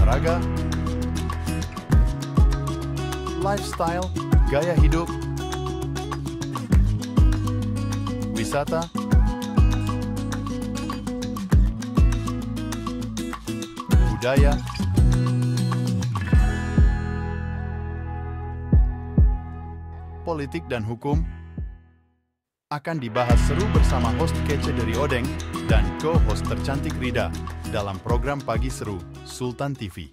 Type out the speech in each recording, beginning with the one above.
olahraga, lifestyle, gaya hidup, wisata, budaya, politik dan hukum akan dibahas seru bersama host kece dari Odeng dan co-host tercantik Rida dalam program Pagi Seru Sultan TV.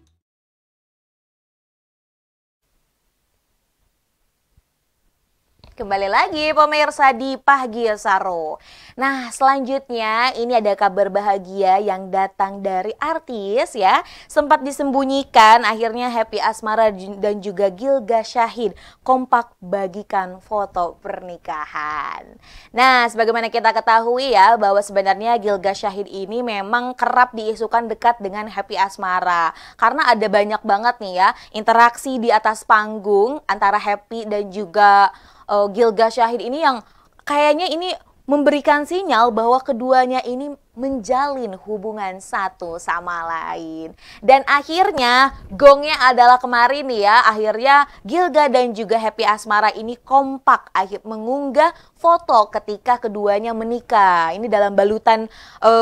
Kembali lagi pemirsa di Pagi Seru. Nah, selanjutnya ini ada kabar bahagia yang datang dari artis ya. Sempat disembunyikan, akhirnya Happy Asmara dan juga Gilga Syahid kompak bagikan foto pernikahan. Nah, sebagaimana kita ketahui ya, bahwa sebenarnya Gilga Syahid ini memang kerap diisukan dekat dengan Happy Asmara. Karena ada banyak banget nih ya, interaksi di atas panggung antara Happy dan juga Gilga Syahid ini yang kayaknya ini memberikan sinyal bahwa keduanya ini menjalin hubungan satu sama lain. Dan akhirnya gongnya adalah kemarin nih ya, akhirnya Gilga dan juga Happy Asmara ini kompak mengunggah foto ketika keduanya menikah. Ini dalam balutan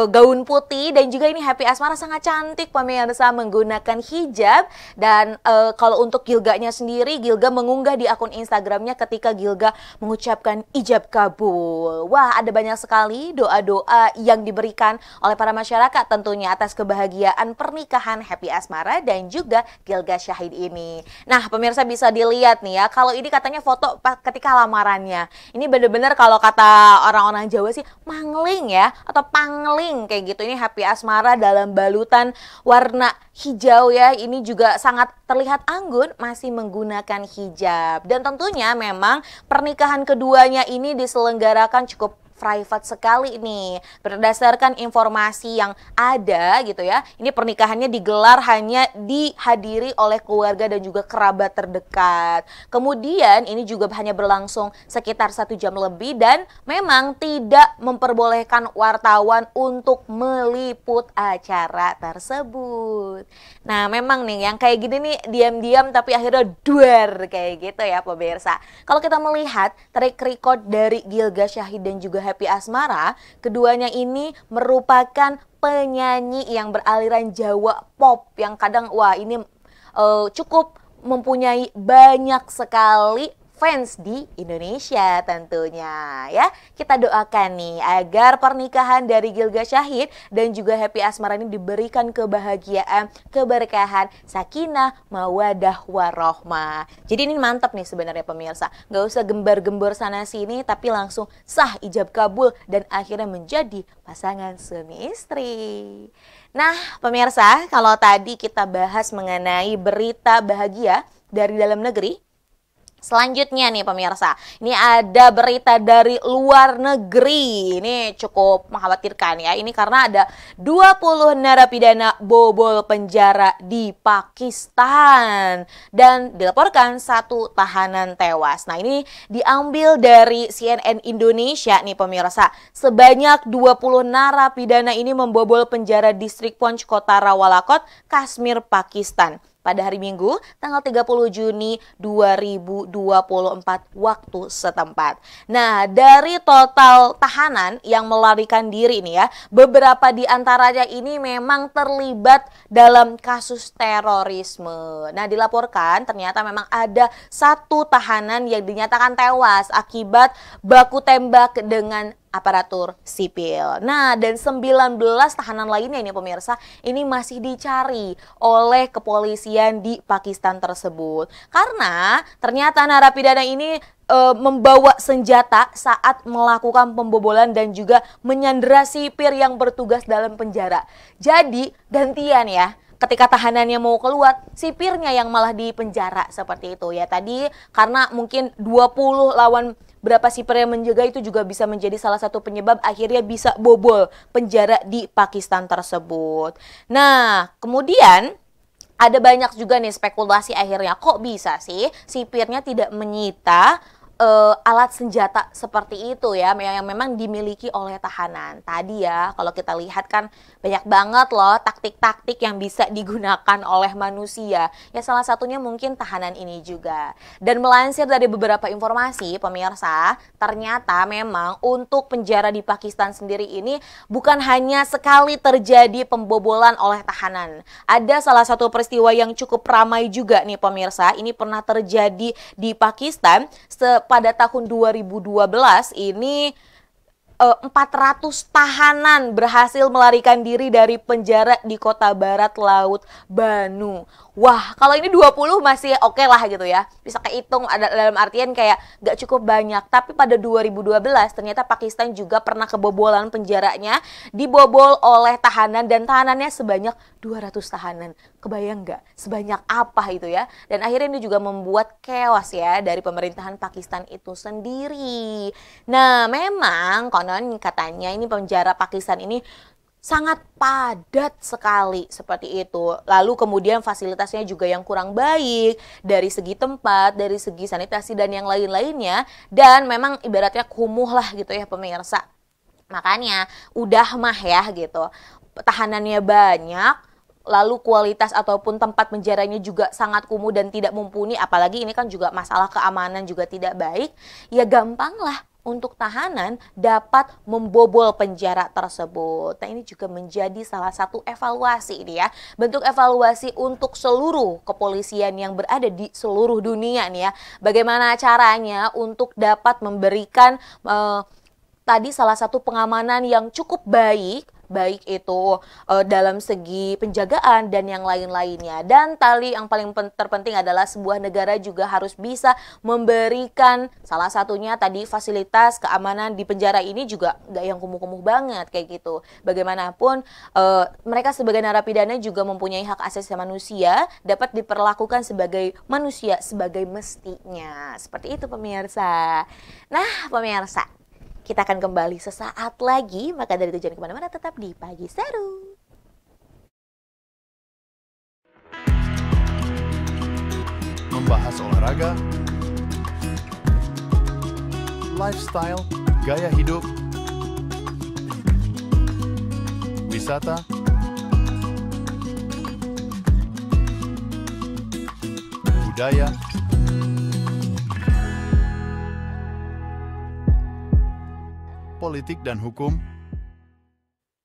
gaun putih, dan juga ini Happy Asmara sangat cantik pemirsa menggunakan hijab. Dan kalau untuk Gilganya sendiri, Gilga mengunggah di akun Instagramnya ketika Gilga mengucapkan ijab kabul. Wah, ada banyak sekali doa-doa yang diberikan oleh para masyarakat tentunya atas kebahagiaan pernikahan Happy Asmara dan juga Gilga Syahid ini. Nah, pemirsa bisa dilihat nih ya, kalau ini katanya foto ketika lamarannya. Ini bener-bener kalau kata orang-orang Jawa sih mangling ya, atau pangling kayak gitu. Ini Happy Asmara dalam balutan warna hijau ya, ini juga sangat terlihat anggun masih menggunakan hijab. Dan tentunya memang pernikahan keduanya ini diselenggarakan cukup private sekali nih. Berdasarkan informasi yang ada gitu ya, ini pernikahannya digelar hanya dihadiri oleh keluarga dan juga kerabat terdekat. Kemudian ini juga hanya berlangsung sekitar 1 jam lebih dan memang tidak memperbolehkan wartawan untuk meliput acara tersebut. Nah, memang nih yang kayak gini nih diam-diam tapi akhirnya duar kayak gitu ya pemirsa. Kalau kita melihat track record dari Gilga Syahid dan juga Happy Asmara, keduanya ini merupakan penyanyi yang beraliran Jawa pop yang kadang wah ini cukup mempunyai banyak sekali fans di Indonesia tentunya ya. Kita doakan nih agar pernikahan dari Gilga Syahid dan juga Happy Asmara ini diberikan kebahagiaan, keberkahan, sakinah, mawadah, warohmah. Jadi ini mantap nih sebenarnya pemirsa. Nggak usah gembar-gembor sana sini tapi langsung sah ijab kabul dan akhirnya menjadi pasangan suami istri. Nah pemirsa, kalau tadi kita bahas mengenai berita bahagia dari dalam negeri, selanjutnya nih pemirsa, ini ada berita dari luar negeri. Ini cukup mengkhawatirkan ya. Ini karena ada 20 narapidana bobol penjara di Pakistan dan dilaporkan 1 tahanan tewas. Nah, ini diambil dari CNN Indonesia nih pemirsa. Sebanyak 20 narapidana ini membobol penjara distrik Ponch Kota Rawalakot, Kashmir, Pakistan pada hari Minggu tanggal 30 Juni 2024 waktu setempat. Nah, dari total tahanan yang melarikan diri ini ya, beberapa di antaranya ini memang terlibat dalam kasus terorisme. Nah, dilaporkan ternyata memang ada 1 tahanan yang dinyatakan tewas akibat baku tembak dengan aparatur sipil. Nah, dan 19 tahanan lainnya ini pemirsa, ini masih dicari oleh kepolisian di Pakistan tersebut. Karena ternyata narapidana ini membawa senjata saat melakukan pembobolan dan juga menyandera sipir yang bertugas dalam penjara. Jadi, gantian ya. Ketika tahanannya mau keluar, sipirnya yang malah dipenjara seperti itu ya. Tadi karena mungkin 20 lawan berapa sipir yang menjaga itu juga bisa menjadi salah satu penyebab akhirnya bisa bobol penjara di Pakistan tersebut. Nah, kemudian ada banyak juga nih spekulasi akhirnya kok bisa sih sipirnya tidak menyita alat senjata seperti itu ya yang memang dimiliki oleh tahanan. Tadi ya kalau kita lihat kan banyak banget loh taktik-taktik yang bisa digunakan oleh manusia. Ya salah satunya mungkin tahanan ini juga. Dan melansir dari beberapa informasi pemirsa, ternyata memang untuk penjara di Pakistan sendiri ini bukan hanya sekali terjadi pembobolan oleh tahanan. Ada salah satu peristiwa yang cukup ramai juga nih pemirsa. Ini pernah terjadi di Pakistan pada tahun 2012 ini 400 tahanan berhasil melarikan diri dari penjara di kota barat laut Banu. Wah, kalau ini 20 masih oke lah gitu ya. Bisa kehitung ada dalam artian kayak gak cukup banyak. Tapi pada 2012 ternyata Pakistan juga pernah kebobolan penjaranya. Dibobol oleh tahanan dan tahanannya sebanyak 200 tahanan. Kebayang gak? Sebanyak apa itu ya? Dan akhirnya ini juga membuat chaos ya dari pemerintahan Pakistan itu sendiri. Nah, memang konon katanya ini penjara Pakistan ini sangat padat sekali seperti itu. Lalu kemudian fasilitasnya juga yang kurang baik dari segi tempat, dari segi sanitasi dan yang lain-lainnya. Dan memang ibaratnya kumuh lah gitu ya pemirsa. Makanya udah mah ya gitu. Tahanannya banyak, lalu kualitas ataupun tempat penjaranya juga sangat kumuh dan tidak mumpuni. Apalagi ini kan juga masalah keamanan juga tidak baik. Ya gampang lah untuk tahanan dapat membobol penjara tersebut. Nah ini juga menjadi salah satu evaluasi ini ya. Bentuk evaluasi untuk seluruh kepolisian yang berada di seluruh dunia nih ya. Bagaimana caranya untuk dapat memberikan tadi salah satu pengamanan yang cukup baik itu dalam segi penjagaan dan yang lain-lainnya. Dan tali yang paling terpenting adalah sebuah negara juga harus bisa memberikan salah satunya tadi fasilitas keamanan di penjara ini juga nggak yang kumuh-kumuh banget kayak gitu. Bagaimanapun mereka sebagai narapidana juga mempunyai hak asasi manusia, dapat diperlakukan sebagai manusia sebagai mestinya. Seperti itu pemirsa. Nah pemirsa, kita akan kembali sesaat lagi, maka dari tujuan kemana-mana tetap di Pagi Seru. Membahas olahraga, lifestyle, gaya hidup, wisata, budaya, politik dan hukum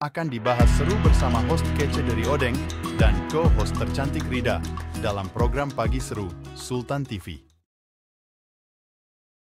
akan dibahas seru bersama host kece dari Odeng dan co-host tercantik Rida dalam program Pagi Seru Sultan TV.